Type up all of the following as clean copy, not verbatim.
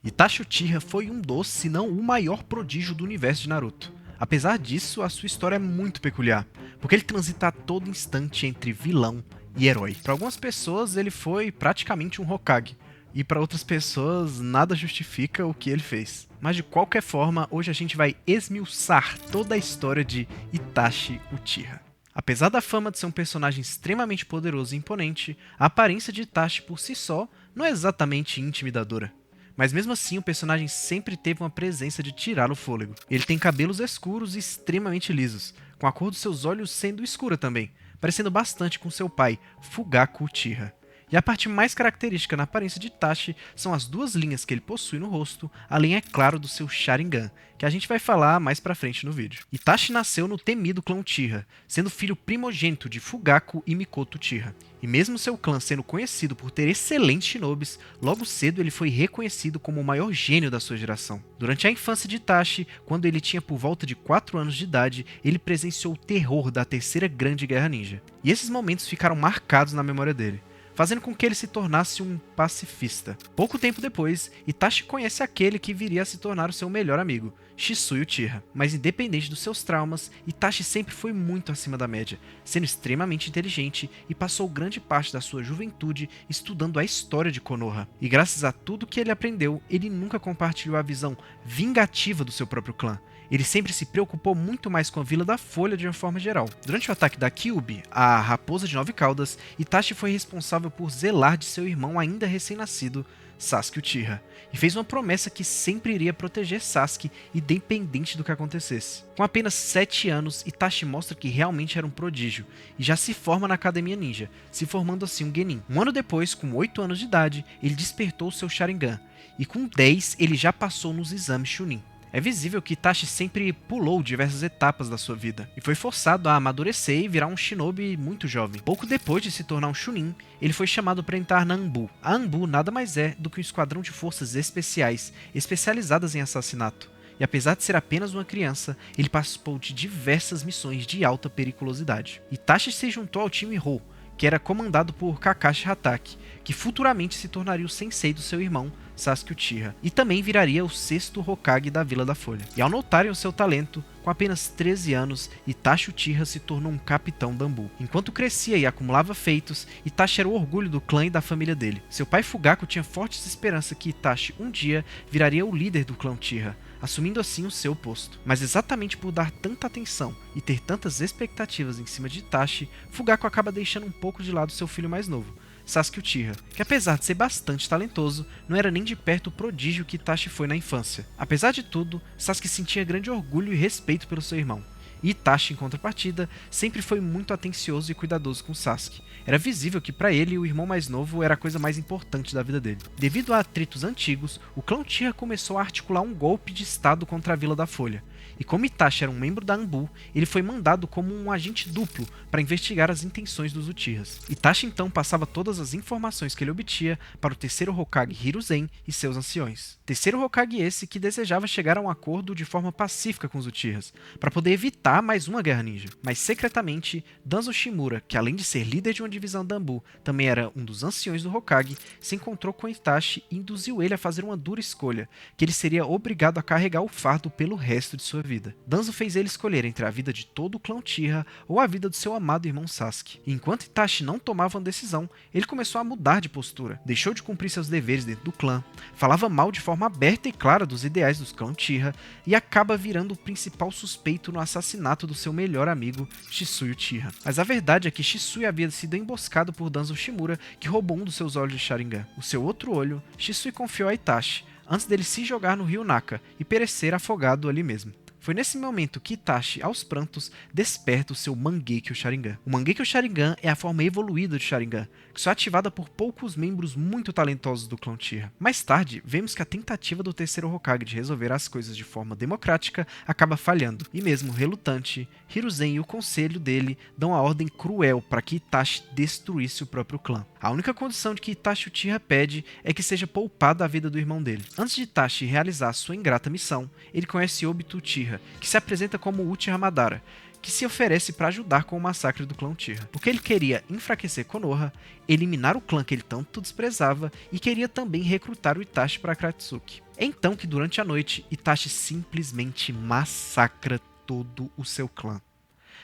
Itachi Uchiha foi um dos, se não o maior prodígio do universo de Naruto. Apesar disso, a sua história é muito peculiar, porque ele transita a todo instante entre vilão e herói. Para algumas pessoas, ele foi praticamente um Hokage, e para outras pessoas, nada justifica o que ele fez. Mas de qualquer forma, hoje a gente vai esmiuçar toda a história de Itachi Uchiha. Apesar da fama de ser um personagem extremamente poderoso e imponente, a aparência de Itachi por si só não é exatamente intimidadora. Mas mesmo assim, o personagem sempre teve uma presença de tirar o fôlego. Ele tem cabelos escuros e extremamente lisos, com a cor dos seus olhos sendo escura também, parecendo bastante com seu pai, Fugaku Uchiha. E a parte mais característica na aparência de Itachi são as duas linhas que ele possui no rosto, além, é claro, do seu Sharingan, que a gente vai falar mais pra frente no vídeo. Itachi nasceu no temido clã Uchiha, sendo filho primogênito de Fugaku e Mikoto Uchiha. E mesmo seu clã sendo conhecido por ter excelentes shinobis, logo cedo ele foi reconhecido como o maior gênio da sua geração. Durante a infância de Itachi, quando ele tinha por volta de 4 anos de idade, ele presenciou o terror da Terceira Grande Guerra Ninja. E esses momentos ficaram marcados na memória dele, fazendo com que ele se tornasse um pacifista. Pouco tempo depois, Itachi conhece aquele que viria a se tornar o seu melhor amigo, Shisui Uchiha. Mas independente dos seus traumas, Itachi sempre foi muito acima da média, sendo extremamente inteligente e passou grande parte da sua juventude estudando a história de Konoha. E graças a tudo que ele aprendeu, ele nunca compartilhou a visão vingativa do seu próprio clã. Ele sempre se preocupou muito mais com a Vila da Folha de uma forma geral. Durante o ataque da Kyuubi, a Raposa de 9 Caudas, Itachi foi responsável por zelar de seu irmão ainda recém-nascido, Sasuke Uchiha, e fez uma promessa que sempre iria proteger Sasuke, independente do que acontecesse. Com apenas 7 anos, Itachi mostra que realmente era um prodígio, e já se forma na Academia Ninja, se formando assim um Genin. Um ano depois, com 8 anos de idade, ele despertou seu Sharingan, e com 10 ele já passou nos exames Chunin. É visível que Itachi sempre pulou diversas etapas da sua vida, e foi forçado a amadurecer e virar um shinobi muito jovem. Pouco depois de se tornar um Chunin, ele foi chamado para entrar na Anbu. A Anbu nada mais é do que um esquadrão de forças especiais, especializadas em assassinato. E apesar de ser apenas uma criança, ele participou de diversas missões de alta periculosidade. Itachi se juntou ao time Hou, que era comandado por Kakashi Hatake, que futuramente se tornaria o sensei do seu irmão, Sasuke Uchiha, e também viraria o 6º Hokage da Vila da Folha. E ao notarem o seu talento, com apenas 13 anos, Itachi Uchiha se tornou um capitão da Anbu. Enquanto crescia e acumulava feitos, Itachi era o orgulho do clã e da família dele. Seu pai Fugaku tinha fortes esperanças que Itachi um dia viraria o líder do clã Uchiha, assumindo assim o seu posto. Mas exatamente por dar tanta atenção e ter tantas expectativas em cima de Itachi, Fugaku acaba deixando um pouco de lado seu filho mais novo, Sasuke Uchiha, que apesar de ser bastante talentoso, não era nem de perto o prodígio que Itachi foi na infância. Apesar de tudo, Sasuke sentia grande orgulho e respeito pelo seu irmão. E Itachi, em contrapartida, sempre foi muito atencioso e cuidadoso com Sasuke. Era visível que para ele o irmão mais novo era a coisa mais importante da vida dele. Devido a atritos antigos, o clã Uchiha começou a articular um golpe de estado contra a Vila da Folha. E como Itachi era um membro da Anbu, ele foi mandado como um agente duplo para investigar as intenções dos Uchihas. Itachi então passava todas as informações que ele obtinha para o terceiro Hokage Hiruzen e seus anciões. Terceiro Hokage esse que desejava chegar a um acordo de forma pacífica com os Uchihas, para poder evitar mais uma guerra ninja. Mas secretamente, Danzo Shimura, que além de ser líder de uma divisão da Anbu, também era um dos anciões do Hokage, se encontrou com Itachi e induziu ele a fazer uma dura escolha, que ele seria obrigado a carregar o fardo pelo resto de sua vida. Danzo fez ele escolher entre a vida de todo o clã Uchiha ou a vida do seu amado irmão Sasuke. E enquanto Itachi não tomava uma decisão, ele começou a mudar de postura, deixou de cumprir seus deveres dentro do clã, falava mal de forma aberta e clara dos ideais dos clã Uchiha e acaba virando o principal suspeito no assassinato do seu melhor amigo, Shisui Uchiha. Mas a verdade é que Shisui havia sido emboscado por Danzo Shimura, que roubou um dos seus olhos de Sharingan. O seu outro olho, Shisui confiou a Itachi, antes dele se jogar no rio Naka e perecer afogado ali mesmo. Foi nesse momento que Itachi, aos prantos, desperta o seu Mangekyo Sharingan. O Mangekyo Sharingan é a forma evoluída de Sharingan, que só é ativada por poucos membros muito talentosos do clã Uchiha. Mais tarde, vemos que a tentativa do terceiro Hokage de resolver as coisas de forma democrática acaba falhando, e mesmo relutante, Hiruzen e o conselho dele dão a ordem cruel para que Itachi destruísse o próprio clã. A única condição de que Itachi Uchiha pede é que seja poupada a vida do irmão dele. Antes de Itachi realizar sua ingrata missão, ele conhece Obito Uchiha, que se apresenta como Uchiha Madara, que se oferece para ajudar com o massacre do clã Uchiha, porque ele queria enfraquecer Konoha, eliminar o clã que ele tanto desprezava e queria também recrutar o Itachi para Akatsuki. É então que durante a noite, Itachi simplesmente massacra todo o seu clã.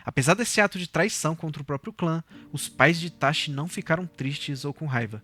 Apesar desse ato de traição contra o próprio clã, os pais de Itachi não ficaram tristes ou com raiva.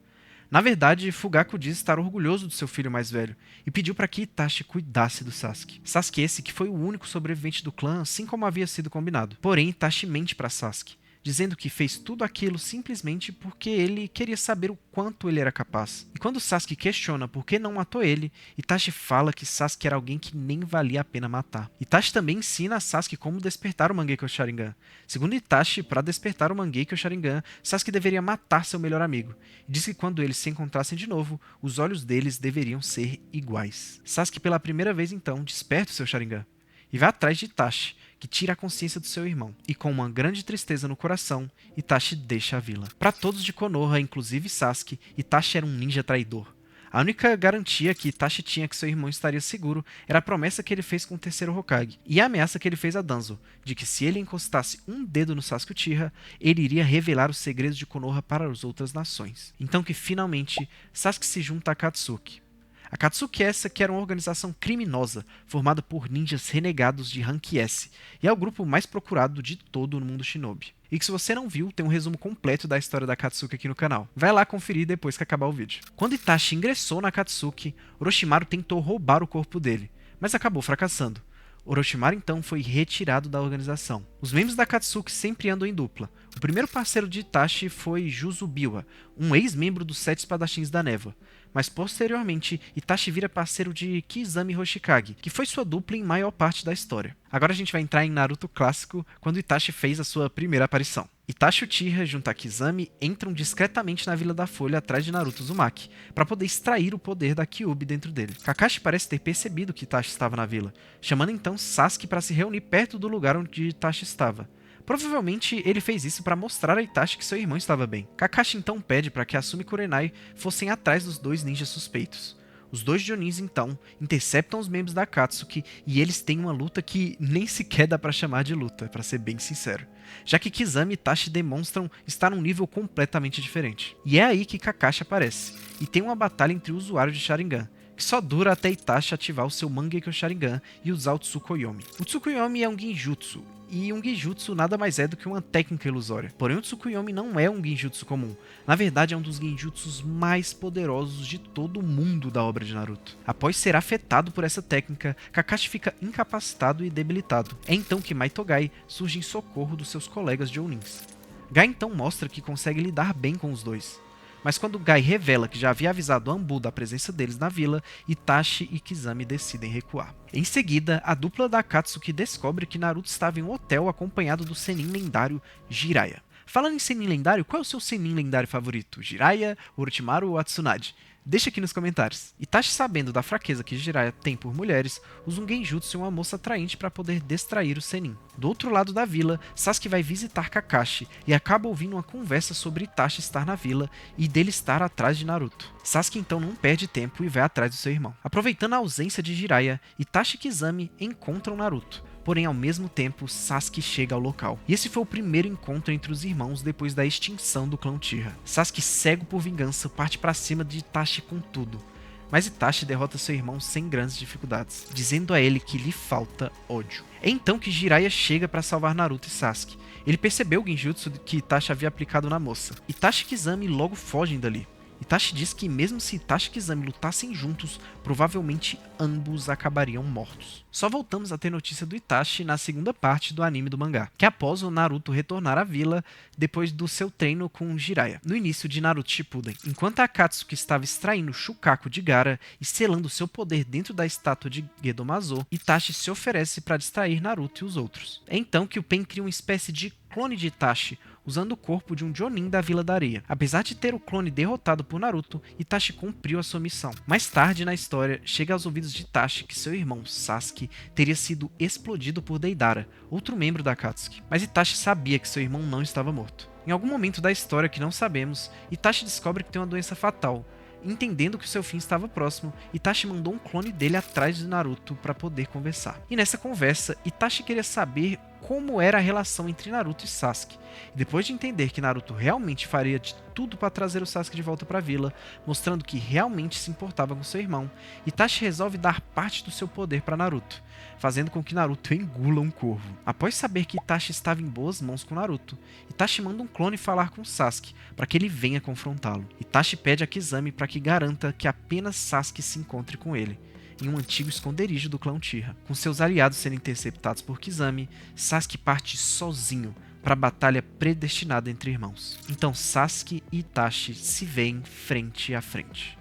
Na verdade, Fugaku diz estar orgulhoso do seu filho mais velho e pediu para que Itachi cuidasse do Sasuke. Sasuke esse que foi o único sobrevivente do clã, assim como havia sido combinado. Porém, Itachi mente para Sasuke, dizendo que fez tudo aquilo simplesmente porque ele queria saber o quanto ele era capaz. E quando Sasuke questiona por que não matou ele, Itachi fala que Sasuke era alguém que nem valia a pena matar. Itachi também ensina a Sasuke como despertar o Mangekyo Sharingan. Segundo Itachi, para despertar o Mangekyo Sharingan, Sasuke deveria matar seu melhor amigo. E diz que quando eles se encontrassem de novo, os olhos deles deveriam ser iguais. Sasuke pela primeira vez então desperta o seu Sharingan e vai atrás de Itachi, que tira a consciência do seu irmão. E com uma grande tristeza no coração, Itachi deixa a vila. Para todos de Konoha, inclusive Sasuke, Itachi era um ninja traidor. A única garantia que Itachi tinha que seu irmão estaria seguro era a promessa que ele fez com o terceiro Hokage, e a ameaça que ele fez a Danzo, de que se ele encostasse um dedo no Sasuke Uchiha, ele iria revelar os segredos de Konoha para as outras nações. Então que finalmente, Sasuke se junta a Akatsuki. A Akatsuki essa que era uma organização criminosa, formada por ninjas renegados de Rank S, e é o grupo mais procurado de todo o mundo shinobi. E que se você não viu, tem um resumo completo da história da Akatsuki aqui no canal. Vai lá conferir depois que acabar o vídeo. Quando Itachi ingressou na Akatsuki, Orochimaru tentou roubar o corpo dele, mas acabou fracassando. Orochimaru então foi retirado da organização. Os membros da Akatsuki sempre andam em dupla. O primeiro parceiro de Itachi foi Juzubiwa, um ex-membro dos Sete Espadachins da Névoa. Mas posteriormente, Itachi vira parceiro de Kizami Hoshikage, que foi sua dupla em maior parte da história. Agora a gente vai entrar em Naruto clássico, quando Itachi fez a sua primeira aparição. Itachi e Uchiha, junto a Kizami, entram discretamente na Vila da Folha atrás de Naruto Uzumaki, para poder extrair o poder da Kyuubi dentro dele. Kakashi parece ter percebido que Itachi estava na vila, chamando então Sasuke para se reunir perto do lugar onde Itachi estava. Provavelmente ele fez isso para mostrar a Itachi que seu irmão estava bem. Kakashi então pede para que Asumi Kurenai fossem atrás dos dois ninjas suspeitos. Os dois Jonins então interceptam os membros da Akatsuki e eles têm uma luta que nem sequer dá para chamar de luta, para ser bem sincero, já que Kizami e Itachi demonstram estar num nível completamente diferente. E é aí que Kakashi aparece, e tem uma batalha entre usuários de Sharingan, que só dura até Itachi ativar o seu Mangekyo Sharingan e usar o Tsukuyomi. O Tsukuyomi é um genjutsu, e um genjutsu nada mais é do que uma técnica ilusória. Porém, o Tsukuyomi não é um genjutsu comum. Na verdade, é um dos genjutsus mais poderosos de todo o mundo da obra de Naruto. Após ser afetado por essa técnica, Kakashi fica incapacitado e debilitado. É então que Maitogai surge em socorro dos seus colegas Jounins. Gai então mostra que consegue lidar bem com os dois. Mas quando Gai revela que já havia avisado Anbu da presença deles na vila, Itachi e Kizami decidem recuar. Em seguida, a dupla da Akatsuki descobre que Naruto estava em um hotel acompanhado do Sennin lendário Jiraiya. Falando em Sennin lendário, qual é o seu Sennin lendário favorito? Jiraiya, Orochimaru ou Tsunade? Deixa aqui nos comentários. Itachi, sabendo da fraqueza que Jiraiya tem por mulheres, usa um genjutsu e uma moça atraente para poder distrair o Sennin. Do outro lado da vila, Sasuke vai visitar Kakashi e acaba ouvindo uma conversa sobre Itachi estar na vila e dele estar atrás de Naruto. Sasuke então não perde tempo e vai atrás do seu irmão. Aproveitando a ausência de Jiraiya, Itachi e Kizami encontram Naruto. Porém, ao mesmo tempo, Sasuke chega ao local. E esse foi o primeiro encontro entre os irmãos depois da extinção do clã Uchiha. Sasuke, cego por vingança, parte para cima de Itachi com tudo. Mas Itachi derrota seu irmão sem grandes dificuldades, dizendo a ele que lhe falta ódio. É então que Jiraiya chega para salvar Naruto e Sasuke. Ele percebeu o genjutsu que Itachi havia aplicado na moça. Itachi e Kizami logo fogem dali. Itachi diz que mesmo se Itachi e Kizami lutassem juntos, provavelmente ambos acabariam mortos. Só voltamos a ter notícia do Itachi na segunda parte do anime do mangá, que após o Naruto retornar à vila depois do seu treino com Jiraiya, no início de Naruto Shippuden. Enquanto a Akatsuki estava extraindo o Shukaku de Gaara e selando seu poder dentro da estátua de Gedomazo, Itachi se oferece para distrair Naruto e os outros. É então que o Pen cria uma espécie de clone de Itachi, usando o corpo de um Jonin da Vila da Areia. Apesar de ter o clone derrotado por Naruto, Itachi cumpriu a sua missão. Mais tarde na história, chega aos ouvidos de Itachi que seu irmão Sasuke teria sido explodido por Deidara, outro membro da Akatsuki. Mas Itachi sabia que seu irmão não estava morto. Em algum momento da história que não sabemos, Itachi descobre que tem uma doença fatal. Entendendo que o seu fim estava próximo, Itachi mandou um clone dele atrás de Naruto para poder conversar. E nessa conversa, Itachi queria saber como era a relação entre Naruto e Sasuke. E depois de entender que Naruto realmente faria de tudo para trazer o Sasuke de volta para a vila, mostrando que realmente se importava com seu irmão, Itachi resolve dar parte do seu poder para Naruto, fazendo com que Naruto engula um corvo. Após saber que Itachi estava em boas mãos com Naruto, Itachi manda um clone falar com Sasuke para que ele venha confrontá-lo. Itachi pede a Kizami para que garanta que apenas Sasuke se encontre com ele, em um antigo esconderijo do clã Uchiha. Com seus aliados sendo interceptados por Kizami, Sasuke parte sozinho para a batalha predestinada entre irmãos. Então Sasuke e Itachi se veem frente a frente.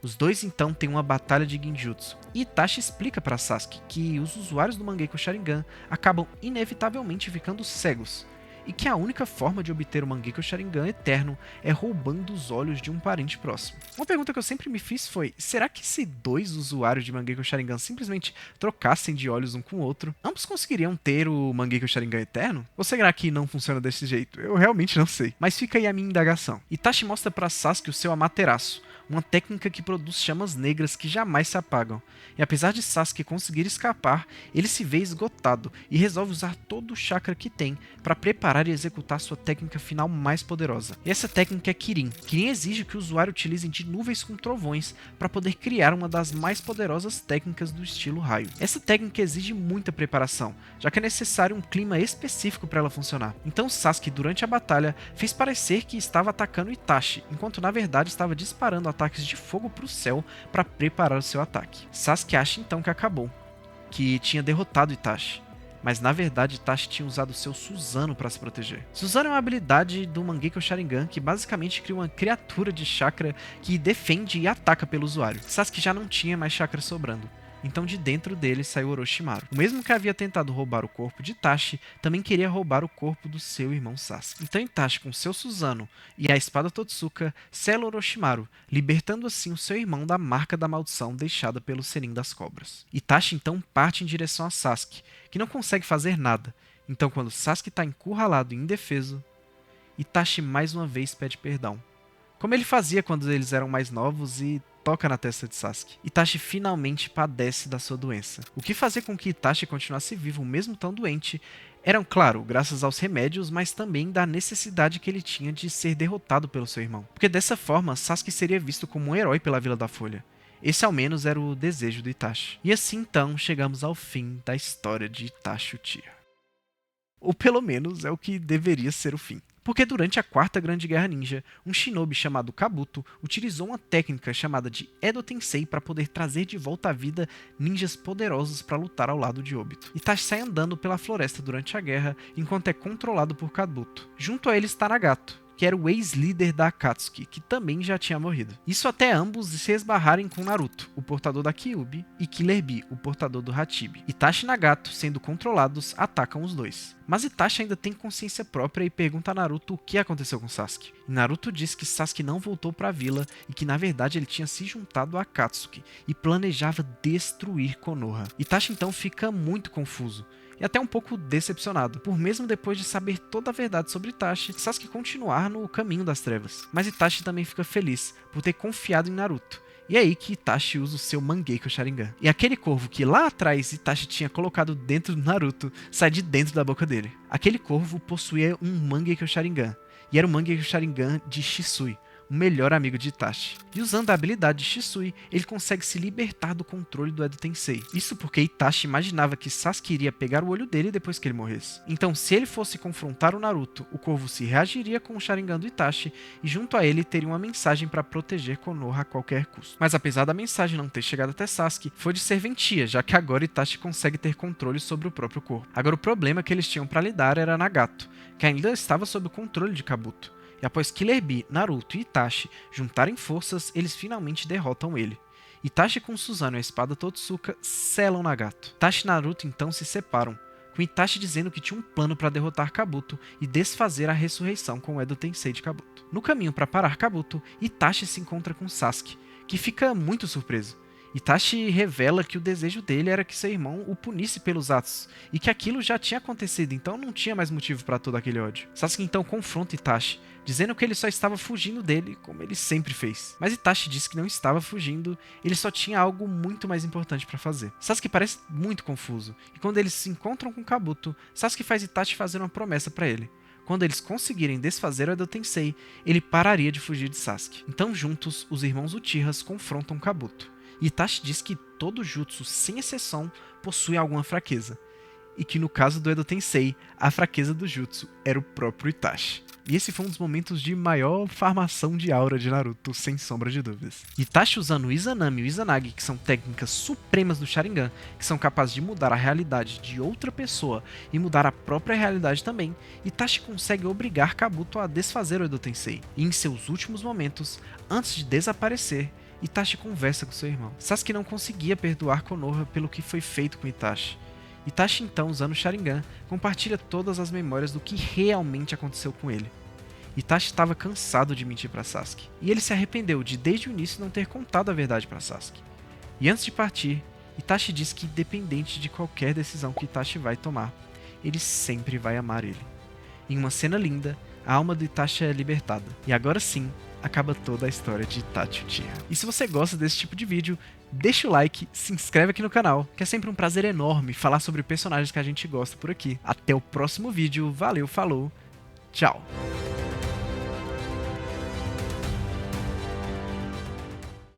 Os dois então têm uma batalha de Genjutsu, e Itachi explica para Sasuke que os usuários do Mangekyo Sharingan acabam inevitavelmente ficando cegos, e que a única forma de obter o Mangekyo Sharingan eterno é roubando os olhos de um parente próximo. Uma pergunta que eu sempre me fiz foi, será que se dois usuários de Mangekyo Sharingan simplesmente trocassem de olhos um com o outro, ambos conseguiriam ter o Mangekyo Sharingan eterno? Ou será que não funciona desse jeito? Eu realmente não sei. Mas fica aí a minha indagação. Itachi mostra para Sasuke o seu Amaterasu, uma técnica que produz chamas negras que jamais se apagam. E apesar de Sasuke conseguir escapar, ele se vê esgotado e resolve usar todo o chakra que tem para preparar e executar sua técnica final mais poderosa. E essa técnica é Kirin. Kirin exige que o usuário utilize de nuvens com trovões para poder criar uma das mais poderosas técnicas do estilo raio. Essa técnica exige muita preparação, já que é necessário um clima específico para ela funcionar. Então Sasuke, durante a batalha, fez parecer que estava atacando Itachi, enquanto na verdade estava disparando ataques de fogo para o céu para preparar o seu ataque. Sasuke acha então que acabou, que tinha derrotado Itachi, mas na verdade Itachi tinha usado seu Susanoo para se proteger. Susanoo é uma habilidade do Mangekyo Sharingan que basicamente cria uma criatura de chakra que defende e ataca pelo usuário. Sasuke já não tinha mais chakra sobrando, então de dentro dele saiu Orochimaru. O mesmo que havia tentado roubar o corpo de Itachi, também queria roubar o corpo do seu irmão Sasuke. Então Itachi, com seu Susanoo e a espada Totsuka, sela Orochimaru, libertando assim o seu irmão da marca da maldição deixada pelo Senin das Cobras. Itachi então parte em direção a Sasuke, que não consegue fazer nada. Então quando Sasuke está encurralado e indefeso, Itachi mais uma vez pede perdão, como ele fazia quando eles eram mais novos, e toca na testa de Sasuke. Itachi finalmente padece da sua doença. O que fazia com que Itachi continuasse vivo mesmo tão doente eram, claro, graças aos remédios, mas também da necessidade que ele tinha de ser derrotado pelo seu irmão. Porque dessa forma, Sasuke seria visto como um herói pela Vila da Folha. Esse ao menos era o desejo do Itachi. E assim então chegamos ao fim da história de Itachi Uchiha. Ou pelo menos é o que deveria ser o fim. Porque durante a Quarta Grande Guerra Ninja, um shinobi chamado Kabuto utilizou uma técnica chamada de Edo Tensei para poder trazer de volta à vida ninjas poderosos para lutar ao lado de Obito. Itachi sai andando pela floresta durante a guerra enquanto é controlado por Kabuto. Junto a ele está Nagato, que era o ex-líder da Akatsuki, que também já tinha morrido. Isso até ambos se esbarrarem com Naruto, o portador da Kyuubi, e Killer Bee, o portador do Hachibi. Itachi e Nagato, sendo controlados, atacam os dois. Mas Itachi ainda tem consciência própria e pergunta a Naruto o que aconteceu com Sasuke. E Naruto diz que Sasuke não voltou para a vila e que na verdade ele tinha se juntado a Akatsuki e planejava destruir Konoha. Itachi então fica muito confuso e até um pouco decepcionado, por mesmo depois de saber toda a verdade sobre Itachi, Sasuke continuar no caminho das trevas. Mas Itachi também fica feliz por ter confiado em Naruto. E é aí que Itachi usa o seu Mangekyo Sharingan. E aquele corvo que lá atrás Itachi tinha colocado dentro do Naruto sai de dentro da boca dele. Aquele corvo possuía um Mangekyo Sharingan, e era o Mangekyo Sharingan de Shisui, o melhor amigo de Itachi. E usando a habilidade de Shisui, ele consegue se libertar do controle do Edo Tensei. Isso porque Itachi imaginava que Sasuke iria pegar o olho dele depois que ele morresse. Então, se ele fosse confrontar o Naruto, o corvo se reagiria com o Sharingan do Itachi e junto a ele teria uma mensagem para proteger Konoha a qualquer custo. Mas apesar da mensagem não ter chegado até Sasuke, foi de serventia, já que agora Itachi consegue ter controle sobre o próprio corpo. Agora o problema que eles tinham para lidar era Nagato, que ainda estava sob o controle de Kabuto. E após Killer Bee, Naruto e Itachi juntarem forças, eles finalmente derrotam ele. Itachi com Susanoo e a espada Totsuka selam Nagato. Itachi e Naruto então se separam, com Itachi dizendo que tinha um plano para derrotar Kabuto e desfazer a ressurreição com o Edo Tensei de Kabuto. No caminho para parar Kabuto, Itachi se encontra com Sasuke, que fica muito surpreso. Itachi revela que o desejo dele era que seu irmão o punisse pelos atos, e que aquilo já tinha acontecido, então não tinha mais motivo para todo aquele ódio. Sasuke então confronta Itachi, dizendo que ele só estava fugindo dele, como ele sempre fez. Mas Itachi disse que não estava fugindo, ele só tinha algo muito mais importante para fazer. Sasuke parece muito confuso, e quando eles se encontram com Kabuto, Sasuke faz Itachi fazer uma promessa para ele. Quando eles conseguirem desfazer o Edo Tensei, ele pararia de fugir de Sasuke. Então juntos, os irmãos Uchihas confrontam Kabuto. E Itachi diz que todo jutsu, sem exceção, possui alguma fraqueza. E que no caso do Edo Tensei, a fraqueza do jutsu era o próprio Itachi. E esse foi um dos momentos de maior farmação de aura de Naruto, sem sombra de dúvidas. Itachi usando o Izanami e o Izanagi, que são técnicas supremas do Sharingan, que são capazes de mudar a realidade de outra pessoa e mudar a própria realidade também, Itachi consegue obrigar Kabuto a desfazer o Edo Tensei. E em seus últimos momentos, antes de desaparecer, Itachi conversa com seu irmão. Sasuke não conseguia perdoar Konoha pelo que foi feito com Itachi. Itachi então, usando o Sharingan, compartilha todas as memórias do que realmente aconteceu com ele. Itachi estava cansado de mentir para Sasuke, e ele se arrependeu de desde o início não ter contado a verdade para Sasuke. E antes de partir, Itachi diz que independente de qualquer decisão que Itachi vai tomar, ele sempre vai amar ele. Em uma cena linda, a alma do Itachi é libertada, e agora sim, acaba toda a história de Itachi Uchiha. E se você gosta desse tipo de vídeo, deixa o like, se inscreve aqui no canal, que é sempre um prazer enorme falar sobre personagens que a gente gosta por aqui. Até o próximo vídeo, valeu, falou, tchau!